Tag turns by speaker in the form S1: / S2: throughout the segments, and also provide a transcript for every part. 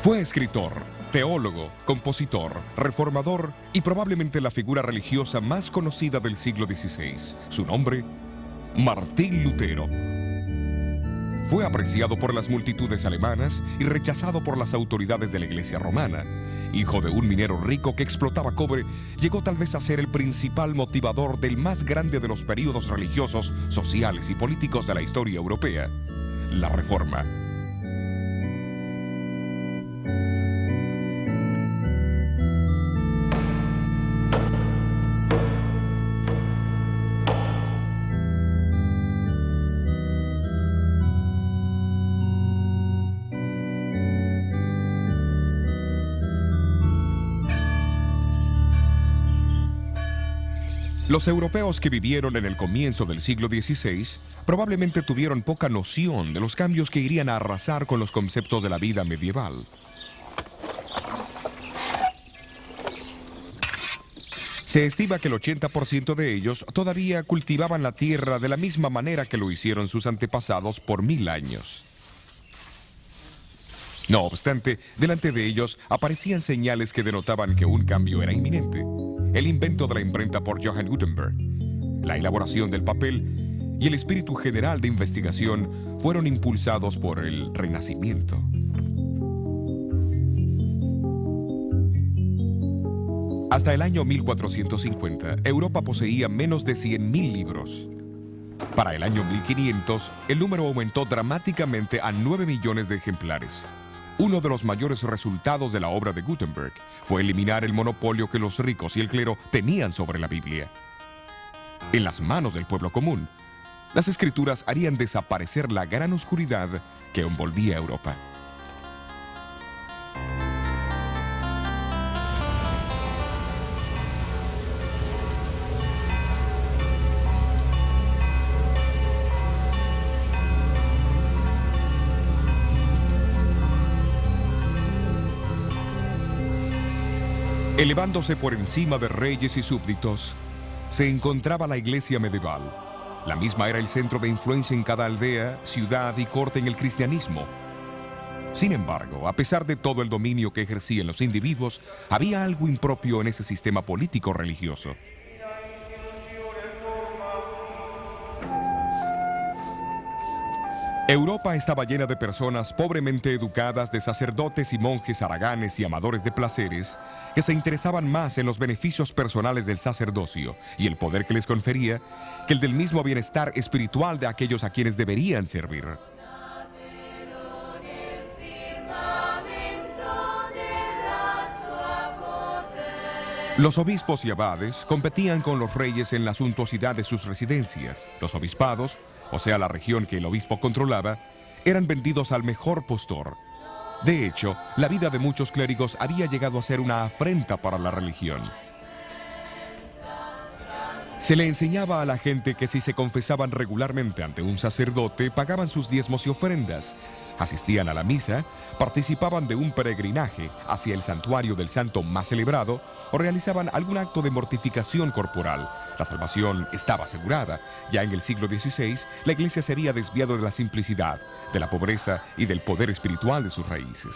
S1: Fue escritor, teólogo, compositor, reformador y probablemente la figura religiosa más conocida del siglo XVI. Su nombre, Martín Lutero. Fue apreciado por las multitudes alemanas y rechazado por las autoridades de la Iglesia romana. Hijo de un minero rico que explotaba cobre, llegó tal vez a ser el principal motivador del más grande de los períodos religiosos, sociales y políticos de la historia europea, la Reforma. Los europeos que vivieron en el comienzo del siglo XVI probablemente tuvieron poca noción de los cambios que irían a arrasar con los conceptos de la vida medieval. Se estima que el 80% de ellos todavía cultivaban la tierra de la misma manera que lo hicieron sus antepasados por 1000 años. No obstante, delante de ellos aparecían señales que denotaban que un cambio era inminente. El invento de la imprenta por Johann Gutenberg, la elaboración del papel y el espíritu general de investigación fueron impulsados por el Renacimiento. Hasta el año 1450, Europa poseía menos de 100.000 libros. Para el año 1500, el número aumentó dramáticamente a 9 millones de ejemplares. Uno de los mayores resultados de la obra de Gutenberg fue eliminar el monopolio que los ricos y el clero tenían sobre la Biblia. En las manos del pueblo común, las escrituras harían desaparecer la gran oscuridad que envolvía a Europa. Elevándose por encima de reyes y súbditos, se encontraba la iglesia medieval. La misma era el centro de influencia en cada aldea, ciudad y corte en el cristianismo. Sin embargo, a pesar de todo el dominio que ejercían los individuos, había algo impropio en ese sistema político religioso. Europa estaba llena de personas pobremente educadas, de sacerdotes y monjes haraganes y amadores de placeres, que se interesaban más en los beneficios personales del sacerdocio y el poder que les confería, que el del mismo bienestar espiritual de aquellos a quienes deberían servir. Los obispos y abades competían con los reyes en la suntuosidad de sus residencias. Los obispados, o sea, la región que el obispo controlaba, eran vendidos al mejor postor. De hecho, la vida de muchos clérigos había llegado a ser una afrenta para la religión. Se le enseñaba a la gente que si se confesaban regularmente ante un sacerdote, pagaban sus diezmos y ofrendas, asistían a la misa, participaban de un peregrinaje hacia el santuario del santo más celebrado o realizaban algún acto de mortificación corporal. La salvación estaba asegurada. Ya en el siglo XVI, la Iglesia se había desviado de la simplicidad, de la pobreza y del poder espiritual de sus raíces.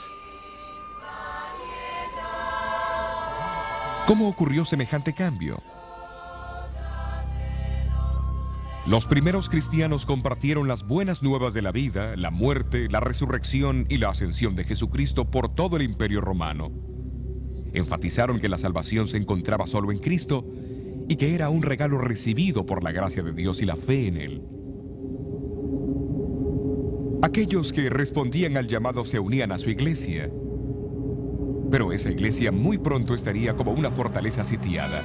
S1: ¿Cómo ocurrió semejante cambio? Los primeros cristianos compartieron las buenas nuevas de la vida, la muerte, la resurrección y la ascensión de Jesucristo por todo el Imperio Romano. Enfatizaron que la salvación se encontraba solo en Cristo y que era un regalo recibido por la gracia de Dios y la fe en Él. Aquellos que respondían al llamado se unían a su iglesia, pero esa iglesia muy pronto estaría como una fortaleza sitiada.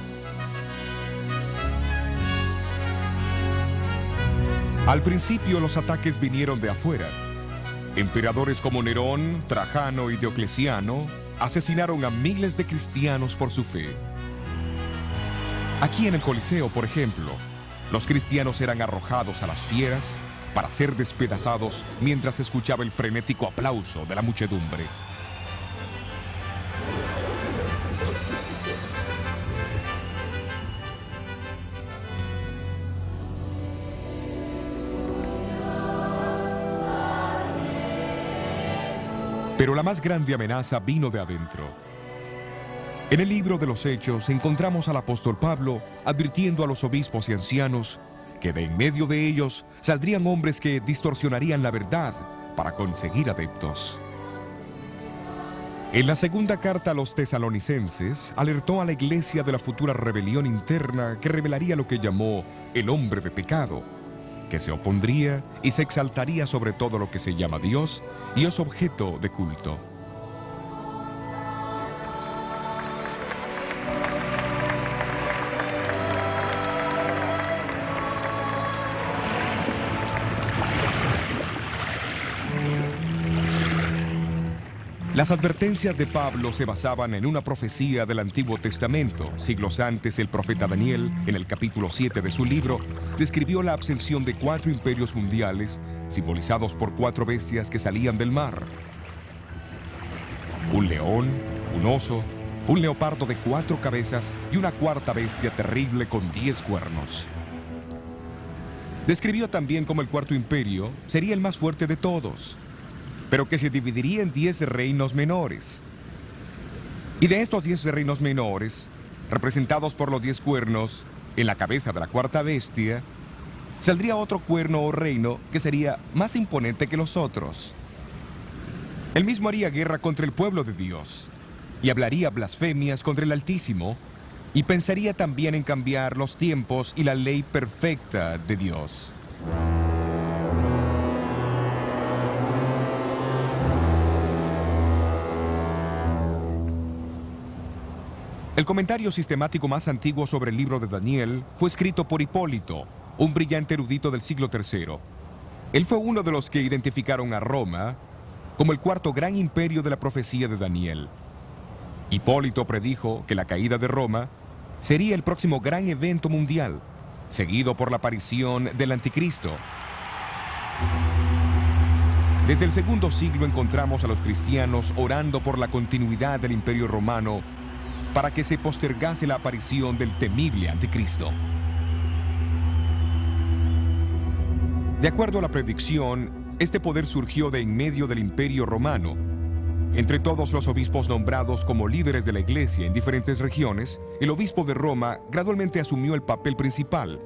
S1: Al principio los ataques vinieron de afuera. Emperadores como Nerón, Trajano y Diocleciano asesinaron a miles de cristianos por su fe. Aquí en el Coliseo, por ejemplo, los cristianos eran arrojados a las fieras para ser despedazados mientras se escuchaba el frenético aplauso de la muchedumbre. Pero la más grande amenaza vino de adentro. En el libro de los Hechos encontramos al apóstol Pablo advirtiendo a los obispos y ancianos que de en medio de ellos saldrían hombres que distorsionarían la verdad para conseguir adeptos. En la segunda carta a los tesalonicenses, alertó a la iglesia de la futura rebelión interna que revelaría lo que llamó el hombre de pecado, que se opondría y se exaltaría sobre todo lo que se llama Dios y es objeto de culto. Las advertencias de Pablo se basaban en una profecía del Antiguo Testamento. Siglos antes, el profeta Daniel, en el capítulo 7 de su libro, describió la ascensión de 4 imperios mundiales, simbolizados por 4 bestias que salían del mar. Un león, un oso, un leopardo de 4 cabezas y una cuarta bestia terrible con 10 cuernos. Describió también cómo el cuarto imperio sería el más fuerte de todos, pero que se dividiría en 10 reinos menores. Y de estos 10 reinos menores, representados por los 10 cuernos, en la cabeza de la cuarta bestia, saldría otro cuerno o reino que sería más imponente que los otros. Él mismo haría guerra contra el pueblo de Dios, y hablaría blasfemias contra el Altísimo, y pensaría también en cambiar los tiempos y la ley perfecta de Dios. El comentario sistemático más antiguo sobre el libro de Daniel fue escrito por Hipólito, un brillante erudito del siglo III. Él fue uno de los que identificaron a Roma como el cuarto gran imperio de la profecía de Daniel. Hipólito predijo que la caída de Roma sería el próximo gran evento mundial, seguido por la aparición del Anticristo. Desde el segundo siglo encontramos a los cristianos orando por la continuidad del Imperio Romano para que se postergase la aparición del temible Anticristo. De acuerdo a la predicción, este poder surgió de en medio del Imperio Romano. Entre todos los obispos nombrados como líderes de la Iglesia en diferentes regiones, el obispo de Roma gradualmente asumió el papel principal.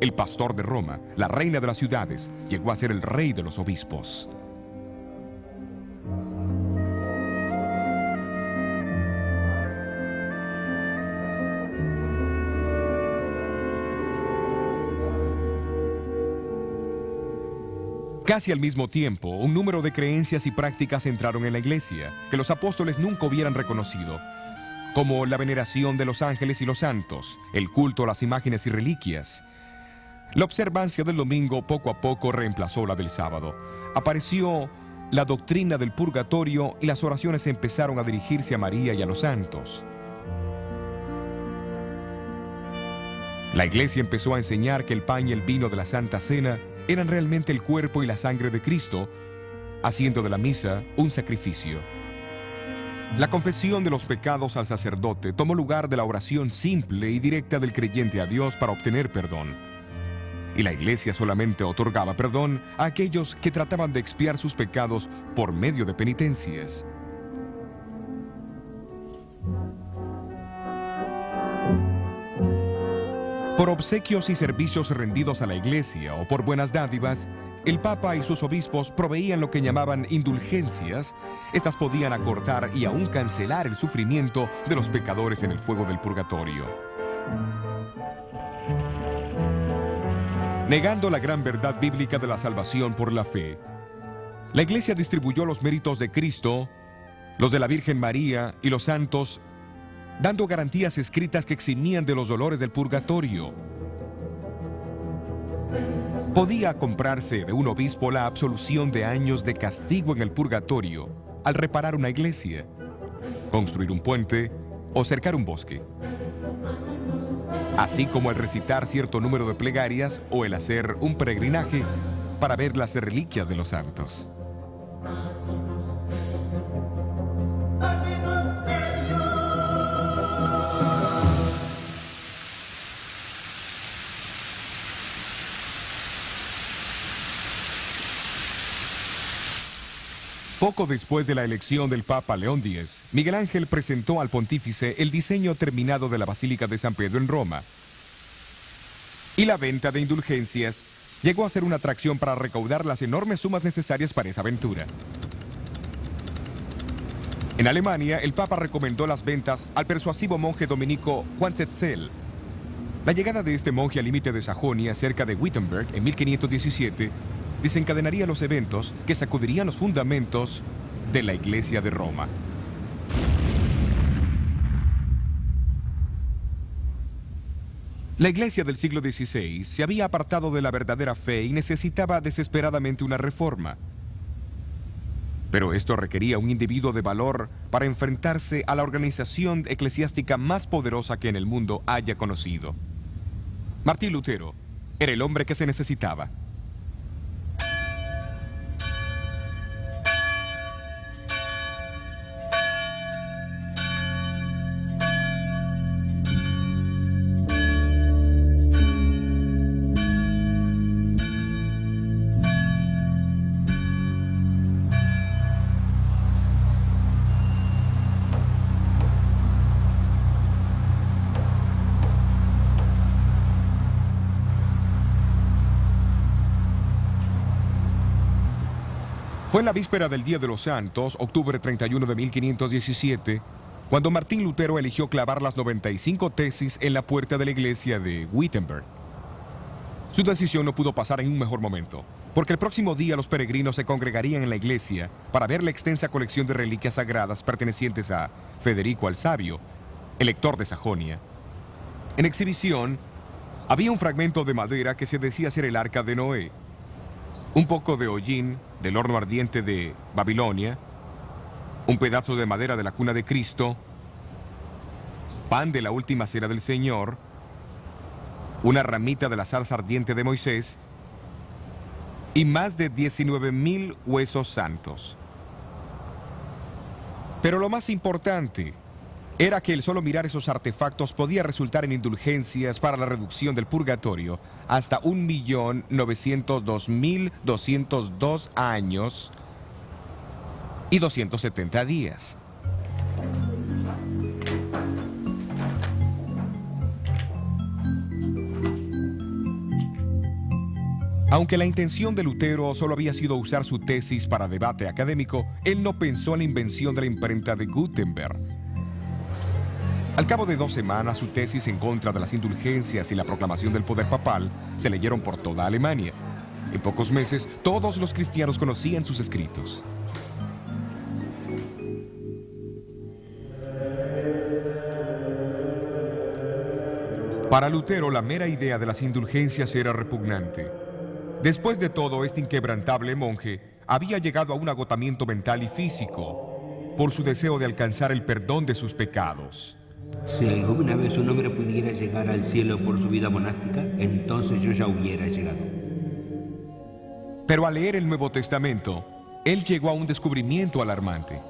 S1: El pastor de Roma, la reina de las ciudades, llegó a ser el rey de los obispos. Casi al mismo tiempo, un número de creencias y prácticas entraron en la iglesia que los apóstoles nunca hubieran reconocido, como la veneración de los ángeles y los santos, el culto a las imágenes y reliquias. La observancia del domingo poco a poco reemplazó la del sábado. Apareció la doctrina del purgatorio y las oraciones empezaron a dirigirse a María y a los santos. La iglesia empezó a enseñar que el pan y el vino de la Santa Cena eran realmente el cuerpo y la sangre de Cristo, haciendo de la misa un sacrificio. La confesión de los pecados al sacerdote tomó lugar de la oración simple y directa del creyente a Dios para obtener perdón. Y la iglesia solamente otorgaba perdón a aquellos que trataban de expiar sus pecados por medio de penitencias. Por obsequios y servicios rendidos a la iglesia o por buenas dádivas, el Papa y sus obispos proveían lo que llamaban indulgencias. Estas podían acortar y aún cancelar el sufrimiento de los pecadores en el fuego del purgatorio. Negando la gran verdad bíblica de la salvación por la fe, la iglesia distribuyó los méritos de Cristo, los de la Virgen María y los santos, dando garantías escritas que eximían de los dolores del purgatorio. Podía comprarse de un obispo la absolución de años de castigo en el purgatorio al reparar una iglesia, construir un puente o cercar un bosque, así como el recitar cierto número de plegarias o el hacer un peregrinaje para ver las reliquias de los santos. Poco después de la elección del Papa León X, Miguel Ángel presentó al pontífice el diseño terminado de la Basílica de San Pedro en Roma. Y la venta de indulgencias llegó a ser una atracción para recaudar las enormes sumas necesarias para esa aventura. En Alemania, el Papa recomendó las ventas al persuasivo monje dominico Juan Tetzel. La llegada de este monje al límite de Sajonia, cerca de Wittenberg, en 1517, desencadenaría los eventos que sacudirían los fundamentos de la Iglesia de Roma. La Iglesia del siglo XVI se había apartado de la verdadera fe y necesitaba desesperadamente una reforma. Pero esto requería un individuo de valor para enfrentarse a la organización eclesiástica más poderosa que en el mundo haya conocido. Martín Lutero era el hombre que se necesitaba. Fue en la víspera del Día de los Santos, octubre 31 de 1517, cuando Martín Lutero eligió clavar las 95 tesis en la puerta de la iglesia de Wittenberg. Su decisión no pudo pasar en un mejor momento, porque el próximo día los peregrinos se congregarían en la iglesia para ver la extensa colección de reliquias sagradas pertenecientes a Federico el Sabio, elector de Sajonia. En exhibición, había un fragmento de madera que se decía ser el arca de Noé, un poco de hollín del horno ardiente de Babilonia, un pedazo de madera de la cuna de Cristo, pan de la última cena del Señor, una ramita de la zarza ardiente de Moisés y más de 19,000 huesos santos. Pero lo más importante era que el solo mirar esos artefactos podía resultar en indulgencias para la reducción del purgatorio hasta 1.902.202 años y 270 días. Aunque la intención de Lutero solo había sido usar su tesis para debate académico, él no pensó en la invención de la imprenta de Gutenberg. Al cabo de 2 semanas, su tesis en contra de las indulgencias y la proclamación del poder papal se leyeron por toda Alemania. En pocos meses, todos los cristianos conocían sus escritos. Para Lutero, la mera idea de las indulgencias era repugnante. Después de todo, este inquebrantable monje había llegado a un agotamiento mental y físico por su deseo de alcanzar el perdón de sus pecados.
S2: Si alguna vez un hombre pudiera llegar al cielo por su vida monástica, entonces yo ya hubiera llegado.
S1: Pero al leer el Nuevo Testamento, él llegó a un descubrimiento alarmante.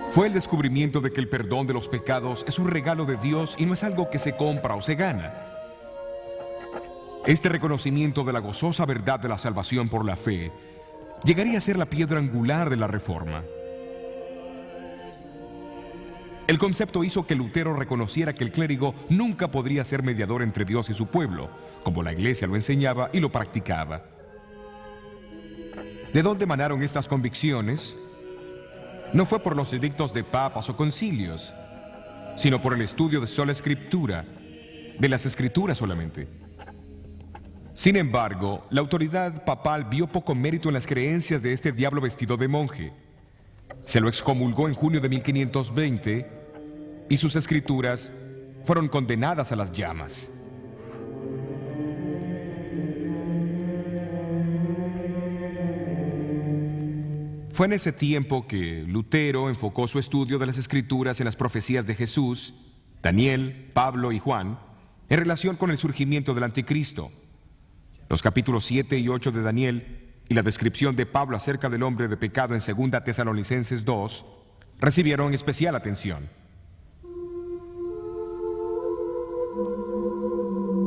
S1: Fue el descubrimiento de que el perdón de los pecados es un regalo de Dios y no es algo que se compra o se gana. Este reconocimiento de la gozosa verdad de la salvación por la fe llegaría a ser la piedra angular de la Reforma. El concepto hizo que Lutero reconociera que el clérigo nunca podría ser mediador entre Dios y su pueblo, como la Iglesia lo enseñaba y lo practicaba. ¿De dónde emanaron estas convicciones? No fue por los edictos de papas o concilios, sino por el estudio de sola escritura, de las escrituras solamente. Sin embargo, la autoridad papal vio poco mérito en las creencias de este diablo vestido de monje. Se lo excomulgó en junio de 1520 y sus escrituras fueron condenadas a las llamas. Fue en ese tiempo que Lutero enfocó su estudio de las escrituras en las profecías de Jesús, Daniel, Pablo y Juan, en relación con el surgimiento del anticristo. Los capítulos 7 y 8 de Daniel y la descripción de Pablo acerca del hombre de pecado en 2 Tesalonicenses 2 recibieron especial atención.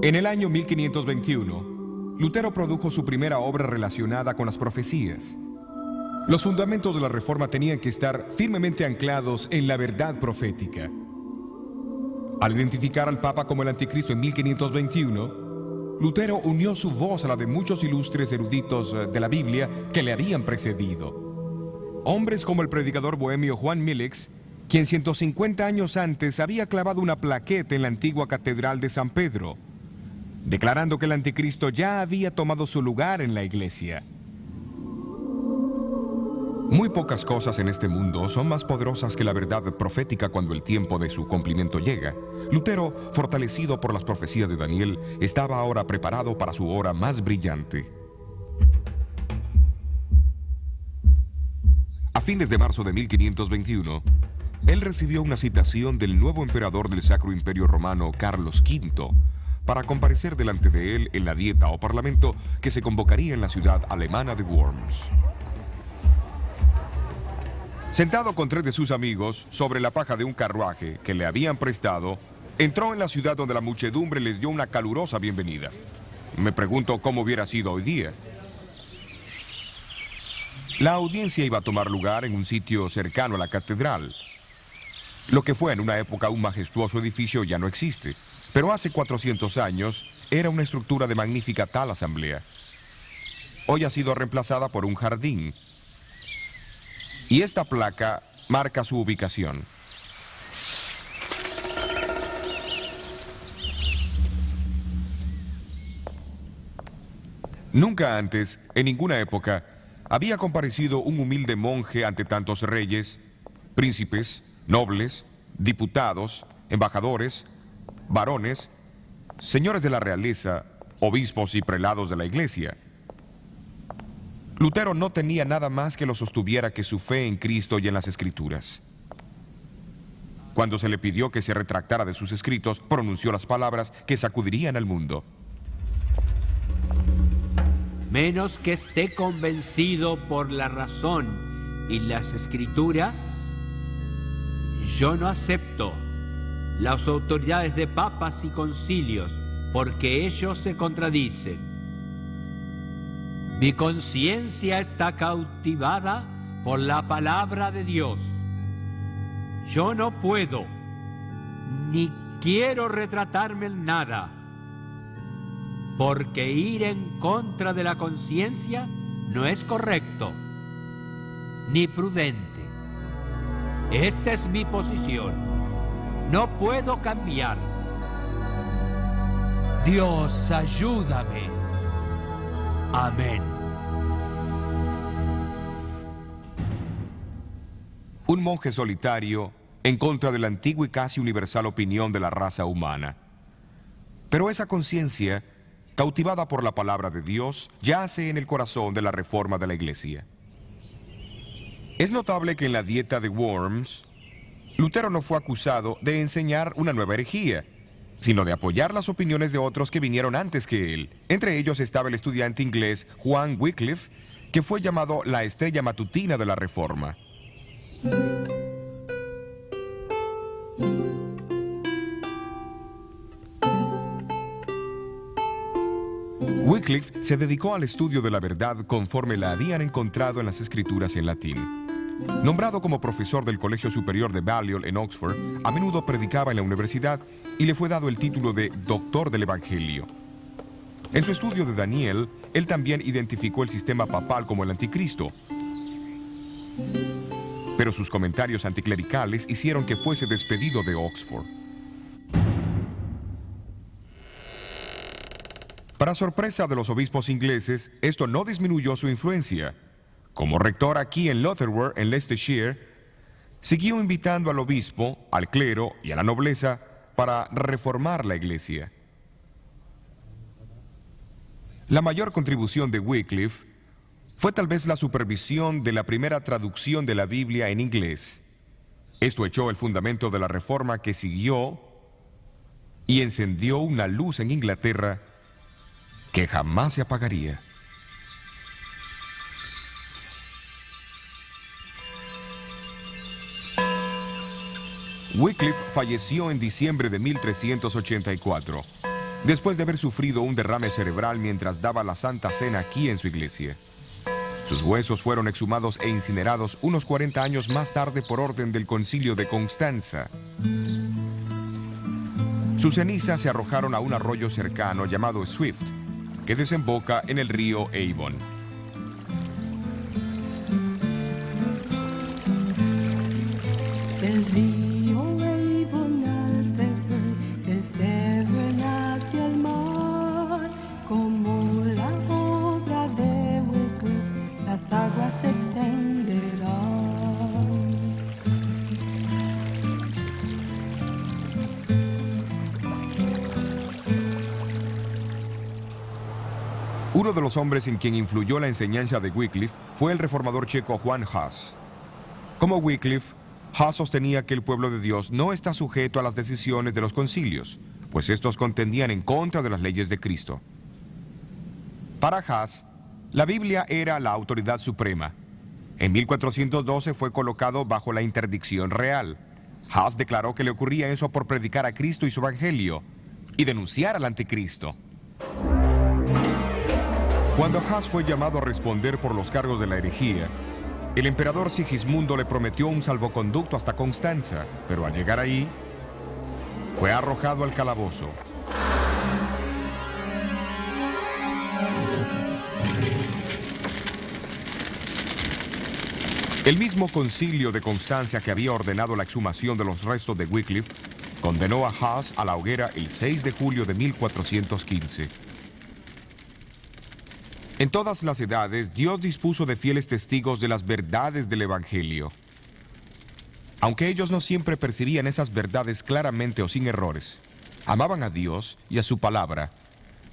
S1: En el año 1521, Lutero produjo su primera obra relacionada con las profecías. Los fundamentos de la Reforma tenían que estar firmemente anclados en la verdad profética. Al identificar al Papa como el Anticristo en 1521, Lutero unió su voz a la de muchos ilustres eruditos de la Biblia que le habían precedido. Hombres como el predicador bohemio Juan Milix, quien 150 años antes había clavado una plaqueta en la antigua Catedral de San Pedro, declarando que el Anticristo ya había tomado su lugar en la iglesia. Muy pocas cosas en este mundo son más poderosas que la verdad profética cuando el tiempo de su cumplimiento llega. Lutero, fortalecido por las profecías de Daniel, estaba ahora preparado para su hora más brillante. A fines de marzo de 1521, él recibió una citación del nuevo emperador del Sacro Imperio Romano, Carlos V, para comparecer delante de él en la dieta o parlamento que se convocaría en la ciudad alemana de Worms. Sentado con 3 de sus amigos sobre la paja de un carruaje que le habían prestado, entró en la ciudad donde la muchedumbre les dio una calurosa bienvenida. Me pregunto cómo hubiera sido hoy día. La audiencia iba a tomar lugar en un sitio cercano a la catedral. Lo que fue en una época un majestuoso edificio ya no existe, pero hace 400 años era una estructura de magnífica tal asamblea. Hoy ha sido reemplazada por un jardín. Y esta placa marca su ubicación. Nunca antes, en ninguna época, había comparecido un humilde monje ante tantos reyes, príncipes, nobles, diputados, embajadores, varones, señores de la realeza, obispos y prelados de la iglesia. Lutero no tenía nada más que lo sostuviera que su fe en Cristo y en las Escrituras. Cuando se le pidió que se retractara de sus escritos, pronunció las palabras que sacudirían al mundo.
S2: Menos que esté convencido por la razón y las Escrituras, yo no acepto las autoridades de papas y concilios, porque ellos se contradicen. Mi conciencia está cautivada por la palabra de Dios. Yo no puedo, ni quiero retratarme en nada, porque ir en contra de la conciencia no es correcto, ni prudente. Esta es mi posición. No puedo cambiar. Dios, ayúdame. Amén.
S1: Un monje solitario en contra de la antigua y casi universal opinión de la raza humana. Pero esa conciencia, cautivada por la palabra de Dios, yace en el corazón de la reforma de la iglesia. Es notable que en la dieta de Worms, Lutero no fue acusado de enseñar una nueva herejía, sino de apoyar las opiniones de otros que vinieron antes que él. Entre ellos estaba el estudiante inglés Juan Wycliffe, que fue llamado la estrella matutina de la Reforma. Wycliffe se dedicó al estudio de la verdad conforme la habían encontrado en las Escrituras en latín. Nombrado como profesor del Colegio Superior de Balliol en Oxford, a menudo predicaba en la universidad y le fue dado el título de Doctor del Evangelio. En su estudio de Daniel, él también identificó el sistema papal como el anticristo. Pero sus comentarios anticlericales hicieron que fuese despedido de Oxford. Para sorpresa de los obispos ingleses, esto no disminuyó su influencia. Como rector aquí en Lutterworth, en Leicestershire, siguió invitando al obispo, al clero y a la nobleza para reformar la iglesia. La mayor contribución de Wycliffe fue tal vez la supervisión de la primera traducción de la Biblia en inglés. Esto echó el fundamento de la reforma que siguió y encendió una luz en Inglaterra que jamás se apagaría. Wycliffe falleció en diciembre de 1384. después de haber sufrido un derrame cerebral mientras daba la Santa Cena aquí en su iglesia. Sus huesos fueron exhumados e incinerados unos 40 años más tarde por orden del Concilio de Constanza. Sus cenizas se arrojaron a un arroyo cercano llamado Swift, que desemboca en el río Avon.
S3: El río Avon al Severn, el Severn hacia el mar, como la obra de Wycliffe, las aguas se extenderán.
S1: Uno de los hombres en quien influyó la enseñanza de Wycliffe fue el reformador checo Juan Hus. Como Wycliffe, Hus sostenía que el pueblo de Dios no está sujeto a las decisiones de los concilios, pues estos contendían en contra de las leyes de Cristo. Para Hus, la Biblia era la autoridad suprema. En 1412 fue colocado bajo la interdicción real. Hus declaró que le ocurría eso por predicar a Cristo y su evangelio y denunciar al anticristo. Cuando Hus fue llamado a responder por los cargos de la herejía, el emperador Sigismundo le prometió un salvoconducto hasta Constanza, pero al llegar ahí, fue arrojado al calabozo. El mismo concilio de Constanza que había ordenado la exhumación de los restos de Wycliffe, condenó a Hus a la hoguera el 6 de julio de 1415. En todas las edades, Dios dispuso de fieles testigos de las verdades del Evangelio. Aunque ellos no siempre percibían esas verdades claramente o sin errores, amaban a Dios y a su palabra,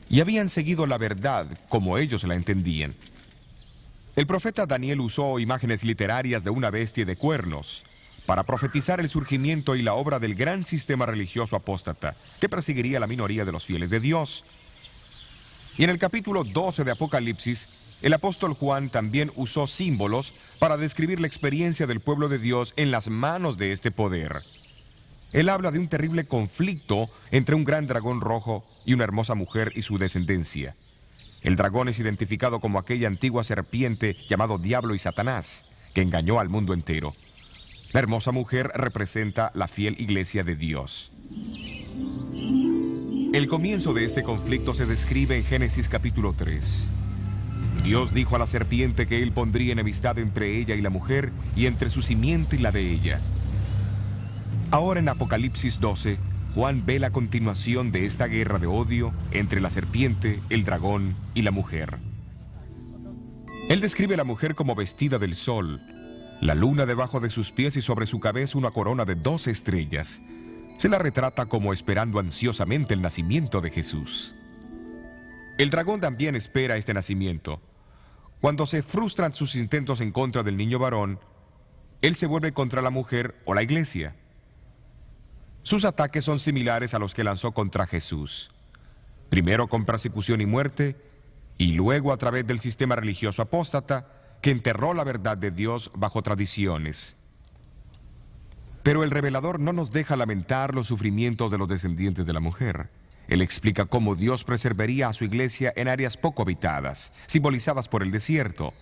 S1: y habían seguido la verdad como ellos la entendían. El profeta Daniel usó imágenes literarias de una bestia y de cuernos para profetizar el surgimiento y la obra del gran sistema religioso apóstata que perseguiría a la minoría de los fieles de Dios. Y en el capítulo 12 de Apocalipsis, el apóstol Juan también usó símbolos para describir la experiencia del pueblo de Dios en las manos de este poder. Él habla de un terrible conflicto entre un gran dragón rojo y una hermosa mujer y su descendencia. El dragón es identificado como aquella antigua serpiente llamado Diablo y Satanás, que engañó al mundo entero. La hermosa mujer representa la fiel iglesia de Dios. El comienzo de este conflicto se describe en Génesis capítulo 3. Dios dijo a la serpiente que él pondría enemistad entre ella y la mujer, y entre su simiente y la de ella. Ahora en Apocalipsis 12, Juan ve la continuación de esta guerra de odio entre la serpiente, el dragón y la mujer. Él describe a la mujer como vestida del sol, la luna debajo de sus pies y sobre su cabeza una corona de 12 estrellas. Se la retrata como esperando ansiosamente el nacimiento de Jesús. El dragón también espera este nacimiento. Cuando se frustran sus intentos en contra del niño varón, él se vuelve contra la mujer o la iglesia. Sus ataques son similares a los que lanzó contra Jesús. Primero con persecución y muerte, y luego a través del sistema religioso apóstata que enterró la verdad de Dios bajo tradiciones. Pero el revelador no nos deja lamentar los sufrimientos de los descendientes de la mujer. Él explica cómo Dios preservaría a su iglesia en áreas poco habitadas, simbolizadas por el desierto.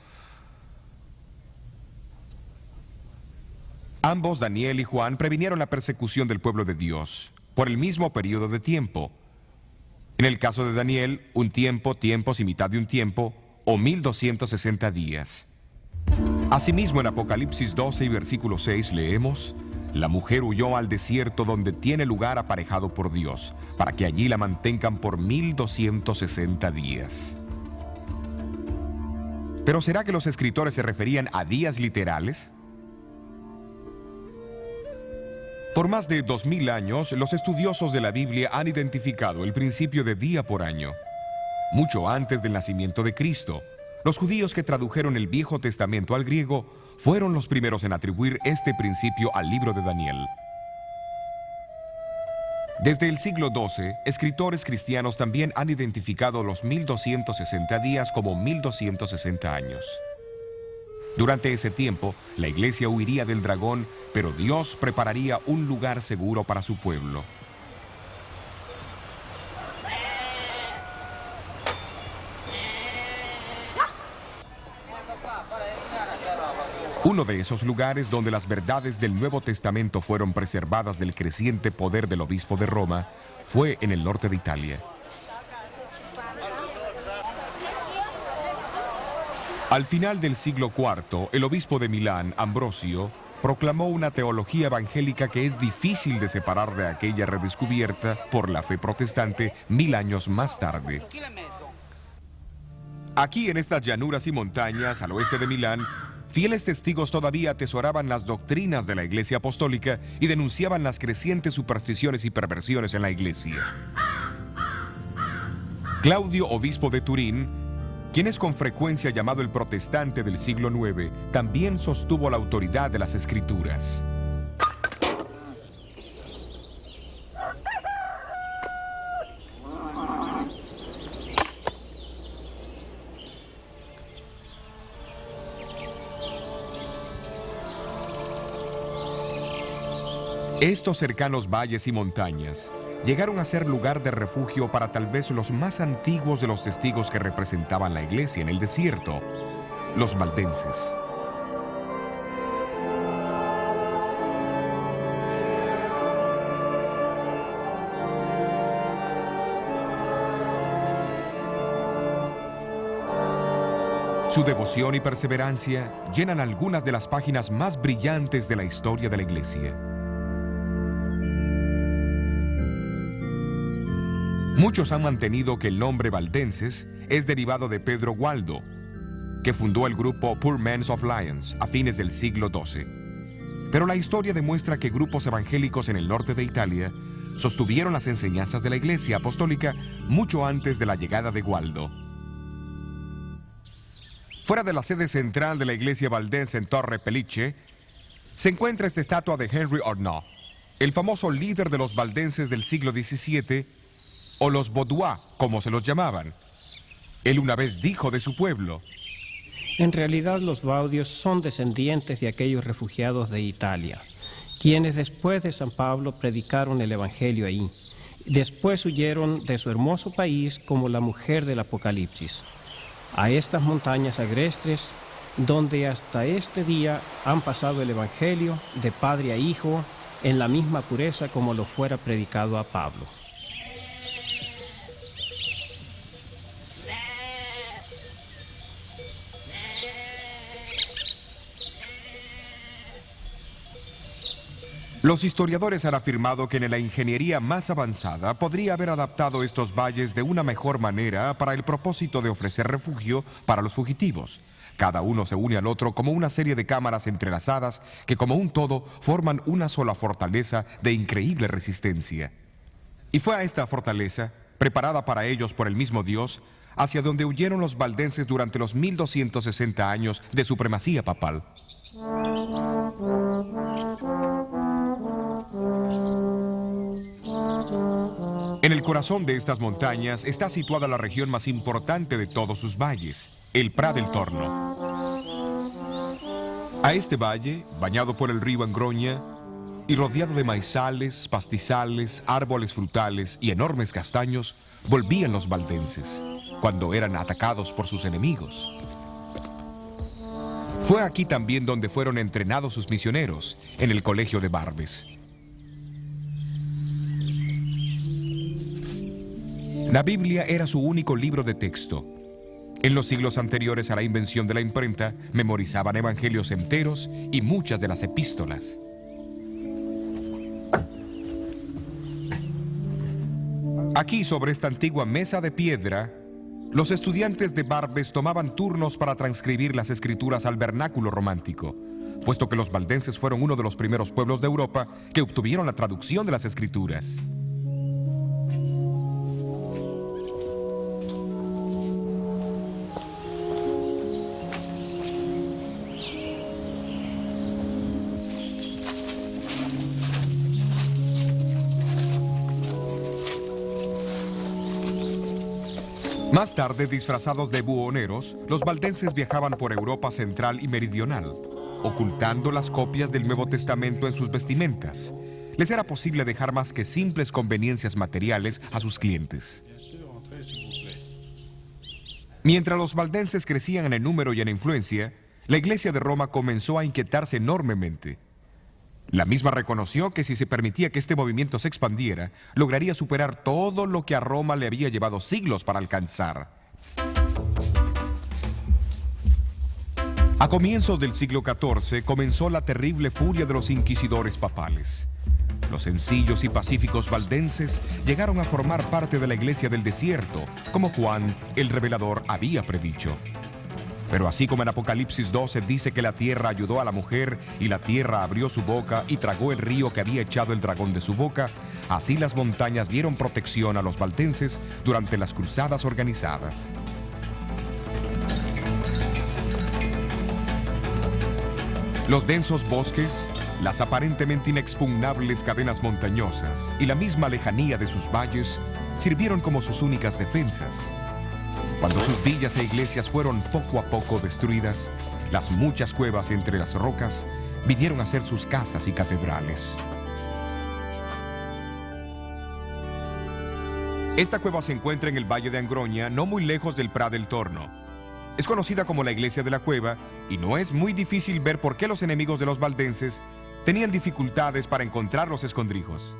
S1: Ambos, Daniel y Juan, previnieron la persecución del pueblo de Dios por el mismo periodo de tiempo. En el caso de Daniel, un tiempo, tiempos y mitad de un tiempo, o 1260 días. Asimismo, en Apocalipsis 12 y versículo 6 leemos: la mujer huyó al desierto donde tiene lugar aparejado por Dios, para que allí la mantengan por 1260 días. ¿Pero será que los escritores se referían a días literales? Por más de 2000 años, los estudiosos de la Biblia han identificado el principio de día por año. Mucho antes del nacimiento de Cristo, los judíos que tradujeron el Viejo Testamento al griego fueron los primeros en atribuir este principio al libro de Daniel. Desde el siglo XII, escritores cristianos también han identificado los 1260 días como 1260 años. Durante ese tiempo, la iglesia huiría del dragón, pero Dios prepararía un lugar seguro para su pueblo. Uno de esos lugares donde las verdades del Nuevo Testamento fueron preservadas del creciente poder del obispo de Roma fue en el norte de Italia. Al final del siglo IV, el obispo de Milán, Ambrosio, proclamó una teología evangélica que es difícil de separar de aquella redescubierta por la fe protestante 1000 años más tarde. Aquí en estas llanuras y montañas al oeste de Milán, fieles testigos todavía atesoraban las doctrinas de la Iglesia Apostólica y denunciaban las crecientes supersticiones y perversiones en la Iglesia. Claudio, obispo de Turín, quien es con frecuencia llamado el protestante del siglo IX, también sostuvo la autoridad de las Escrituras. Estos cercanos valles y montañas llegaron a ser lugar de refugio para tal vez los más antiguos de los testigos que representaban la iglesia en el desierto, los valdenses. Su devoción y perseverancia llenan algunas de las páginas más brillantes de la historia de la iglesia. Muchos han mantenido que el nombre valdenses es derivado de Pedro Gualdo, que fundó el grupo Poor Men's of Lyons a fines del siglo XII. Pero la historia demuestra que grupos evangélicos en el norte de Italia sostuvieron las enseñanzas de la Iglesia Apostólica mucho antes de la llegada de Gualdo. Fuera de la sede central de la iglesia valdense en Torre Pellice, se encuentra esta estatua de Henry Arnault, el famoso líder de los valdenses del siglo XVII, o los Vaudois, como se los llamaban. Él una vez dijo de su pueblo:
S4: en realidad los Vaudios son descendientes de aquellos refugiados de Italia, quienes después de San Pablo predicaron el Evangelio ahí. Después huyeron de su hermoso país como la mujer del Apocalipsis, a estas montañas agrestes, donde hasta este día han pasado el Evangelio de padre a hijo en la misma pureza como lo fuera predicado a Pablo.
S1: Los historiadores han afirmado que en la ingeniería más avanzada podría haber adaptado estos valles de una mejor manera para el propósito de ofrecer refugio para los fugitivos. Cada uno se une al otro como una serie de cámaras entrelazadas que como un todo forman una sola fortaleza de increíble resistencia. Y fue a esta fortaleza, preparada para ellos por el mismo Dios, hacia donde huyeron los valdenses durante los 1260 años de supremacía papal. En el corazón de estas montañas está situada la región más importante de todos sus valles, el Prat del Torno. A este valle, bañado por el río Angroña y rodeado de maizales, pastizales, árboles frutales y enormes castaños, volvían los valdenses, cuando eran atacados por sus enemigos. Fue aquí también donde fueron entrenados sus misioneros, en el colegio de Barbes. La Biblia era su único libro de texto. En los siglos anteriores a la invención de la imprenta, memorizaban evangelios enteros y muchas de las epístolas. Aquí, sobre esta antigua mesa de piedra, los estudiantes de Barbes tomaban turnos para transcribir las escrituras al vernáculo romántico, puesto que los valdenses fueron uno de los primeros pueblos de Europa que obtuvieron la traducción de las escrituras. Más tarde, disfrazados de buhoneros, los valdenses viajaban por Europa central y meridional, ocultando las copias del Nuevo Testamento en sus vestimentas. Les era posible dejar más que simples conveniencias materiales a sus clientes. Mientras los valdenses crecían en el número y en influencia, la Iglesia de Roma comenzó a inquietarse enormemente. La misma reconoció que si se permitía que este movimiento se expandiera, lograría superar todo lo que a Roma le había llevado siglos para alcanzar. A comienzos del siglo XIV comenzó la terrible furia de los inquisidores papales. Los sencillos y pacíficos valdenses llegaron a formar parte de la Iglesia del Desierto, como Juan el Revelador había predicho. Pero así como en Apocalipsis 12 dice que la tierra ayudó a la mujer y la tierra abrió su boca y tragó el río que había echado el dragón de su boca, así las montañas dieron protección a los valdenses durante las cruzadas organizadas. Los densos bosques, las aparentemente inexpugnables cadenas montañosas y la misma lejanía de sus valles sirvieron como sus únicas defensas. Cuando sus villas e iglesias fueron poco a poco destruidas, las muchas cuevas entre las rocas vinieron a ser sus casas y catedrales. Esta cueva se encuentra en el Valle de Angroña, no muy lejos del Prat del Torno. Es conocida como la Iglesia de la Cueva y no es muy difícil ver por qué los enemigos de los valdenses tenían dificultades para encontrar los escondrijos.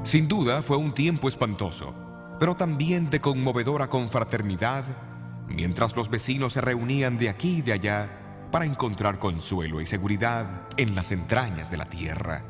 S1: Sin duda fue un tiempo espantoso, pero también de conmovedora confraternidad, mientras los vecinos se reunían de aquí y de allá para encontrar consuelo y seguridad en las entrañas de la tierra.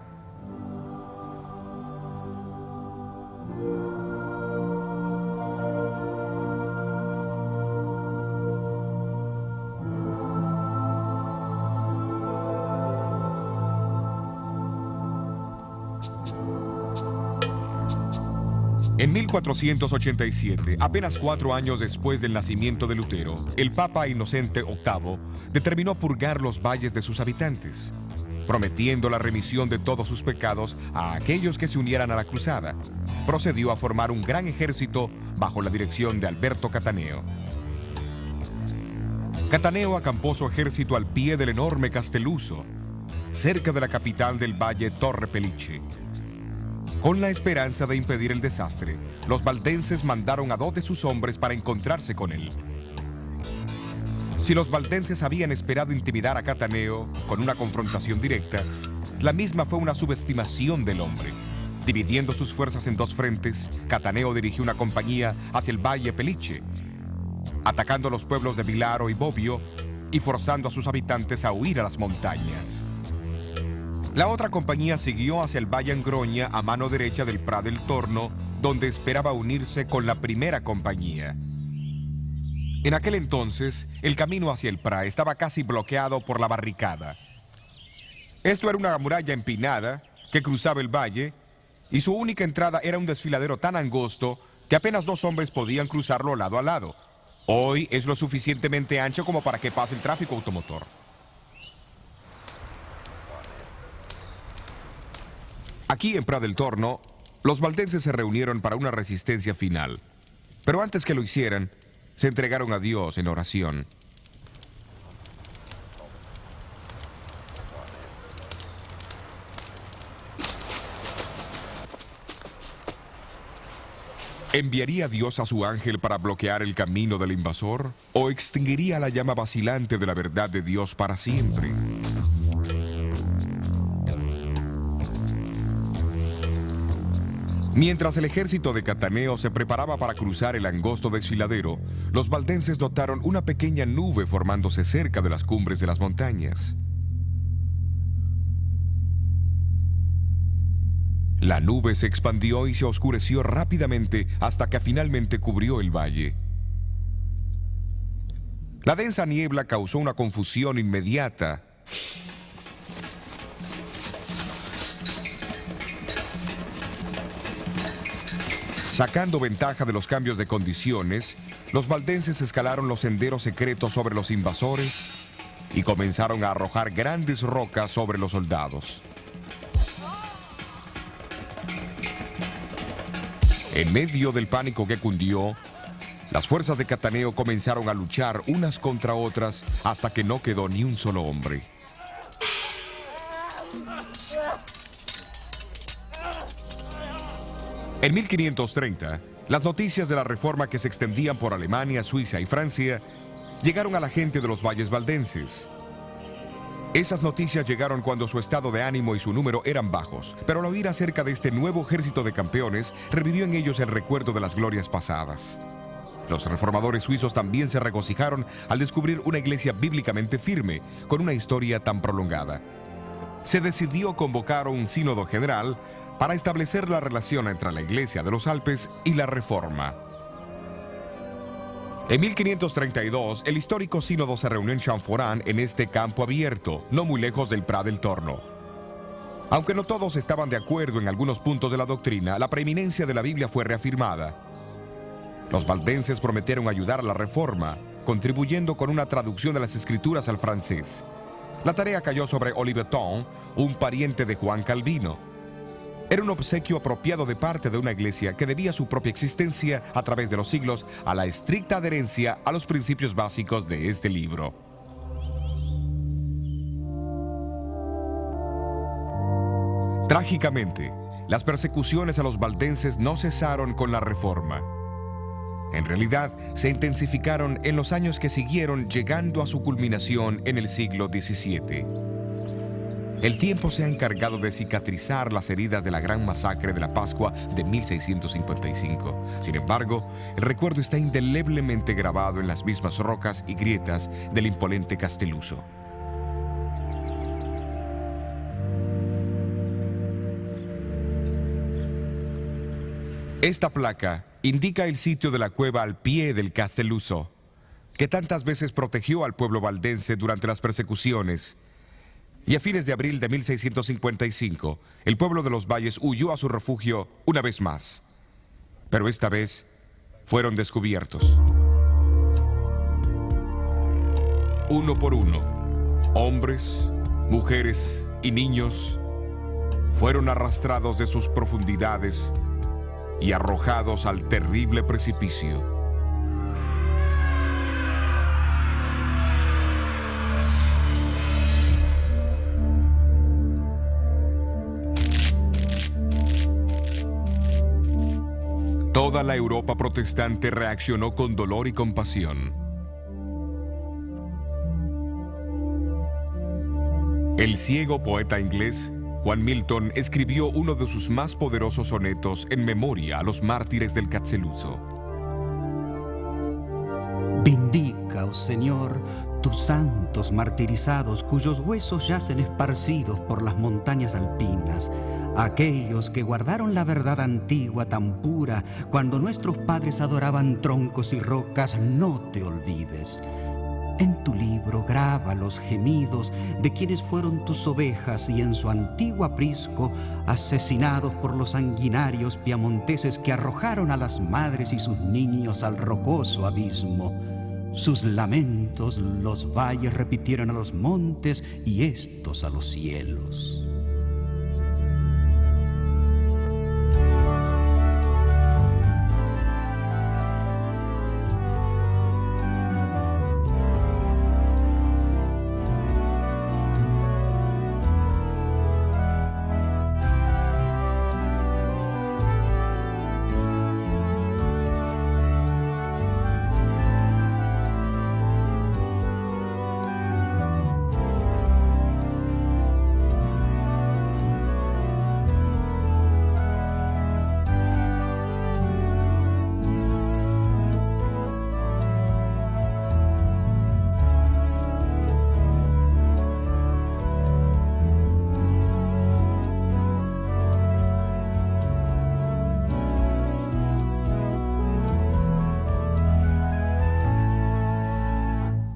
S1: En 1487, apenas 4 años después del nacimiento de Lutero, el Papa Inocente VIII determinó purgar los valles de sus habitantes, prometiendo la remisión de todos sus pecados a aquellos que se unieran a la cruzada. Procedió a formar un gran ejército bajo la dirección de Alberto Cataneo. Cataneo acampó su ejército al pie del enorme Castelluso, cerca de la capital del valle Torre Pellice. Con la esperanza de impedir el desastre, los valdenses mandaron a 2 de sus hombres para encontrarse con él. Si los valdenses habían esperado intimidar a Cataneo con una confrontación directa, la misma fue una subestimación del hombre. Dividiendo sus fuerzas en 2 frentes, Cataneo dirigió una compañía hacia el valle Pellice, atacando los pueblos de Vilaro y Bobbio y forzando a sus habitantes a huir a las montañas. La otra compañía siguió hacia el Valle Angroña a mano derecha del Prat del Torno, donde esperaba unirse con la primera compañía. En aquel entonces, el camino hacia el Prat estaba casi bloqueado por la barricada. Esto era una muralla empinada que cruzaba el valle y su única entrada era un desfiladero tan angosto que apenas 2 hombres podían cruzarlo lado a lado. Hoy es lo suficientemente ancho como para que pase el tráfico automotor. Aquí en Prat del Torno, los valdenses se reunieron para una resistencia final. Pero antes que lo hicieran, se entregaron a Dios en oración. ¿Enviaría Dios a su ángel para bloquear el camino del invasor? ¿O extinguiría la llama vacilante de la verdad de Dios para siempre? Mientras el ejército de Cataneo se preparaba para cruzar el angosto desfiladero, los valdenses notaron una pequeña nube formándose cerca de las cumbres de las montañas. La nube se expandió y se oscureció rápidamente hasta que finalmente cubrió el valle. La densa niebla causó una confusión inmediata. Sacando ventaja de los cambios de condiciones, los valdenses escalaron los senderos secretos sobre los invasores y comenzaron a arrojar grandes rocas sobre los soldados. En medio del pánico que cundió, las fuerzas de Cataneo comenzaron a luchar unas contra otras hasta que no quedó ni un solo hombre. En 1530, las noticias de la reforma que se extendían por Alemania, Suiza y Francia llegaron a la gente de los valles valdenses. Esas noticias llegaron cuando su estado de ánimo y su número eran bajos, pero al oír acerca de este nuevo ejército de campeones, revivió en ellos el recuerdo de las glorias pasadas. Los reformadores suizos también se regocijaron al descubrir una iglesia bíblicamente firme, con una historia tan prolongada. Se decidió convocar un sínodo general para establecer la relación entre la Iglesia de los Alpes y la Reforma. En 1532, el histórico sínodo se reunió en Champforán, en este campo abierto, no muy lejos del Prat del Torno. Aunque no todos estaban de acuerdo en algunos puntos de la doctrina, la preeminencia de la Biblia fue reafirmada. Los valdenses prometieron ayudar a la Reforma, contribuyendo con una traducción de las Escrituras al francés. La tarea cayó sobre Oliveton, un pariente de Juan Calvino. Era un obsequio apropiado de parte de una iglesia que debía su propia existencia a través de los siglos a la estricta adherencia a los principios básicos de este libro. Trágicamente, las persecuciones a los valdenses no cesaron con la Reforma. En realidad, se intensificaron en los años que siguieron, llegando a su culminación en el siglo XVII. El tiempo se ha encargado de cicatrizar las heridas de la gran masacre de la Pascua de 1655. Sin embargo, el recuerdo está indeleblemente grabado en las mismas rocas y grietas del imponente Castelluso. Esta placa indica el sitio de la cueva al pie del Castelluso, que tantas veces protegió al pueblo valdense durante las persecuciones. Y a fines de abril de 1655, el pueblo de los valles huyó a su refugio una vez más. Pero esta vez fueron descubiertos. Uno por uno, hombres, mujeres y niños fueron arrastrados de sus profundidades y arrojados al terrible precipicio. Toda la Europa protestante reaccionó con dolor y compasión. El ciego poeta inglés Juan Milton escribió uno de sus más poderosos sonetos en memoria a los mártires del Castelluso.
S5: Vindica, oh Señor, tus santos martirizados, cuyos huesos yacen esparcidos por las montañas alpinas, aquellos que guardaron la verdad antigua tan pura, cuando nuestros padres adoraban troncos y rocas, no te olvides. En tu libro graba los gemidos de quienes fueron tus ovejas y en su antiguo aprisco, asesinados por los sanguinarios piamonteses que arrojaron a las madres y sus niños al rocoso abismo. Sus lamentos los valles repitieron a los montes y estos a los cielos.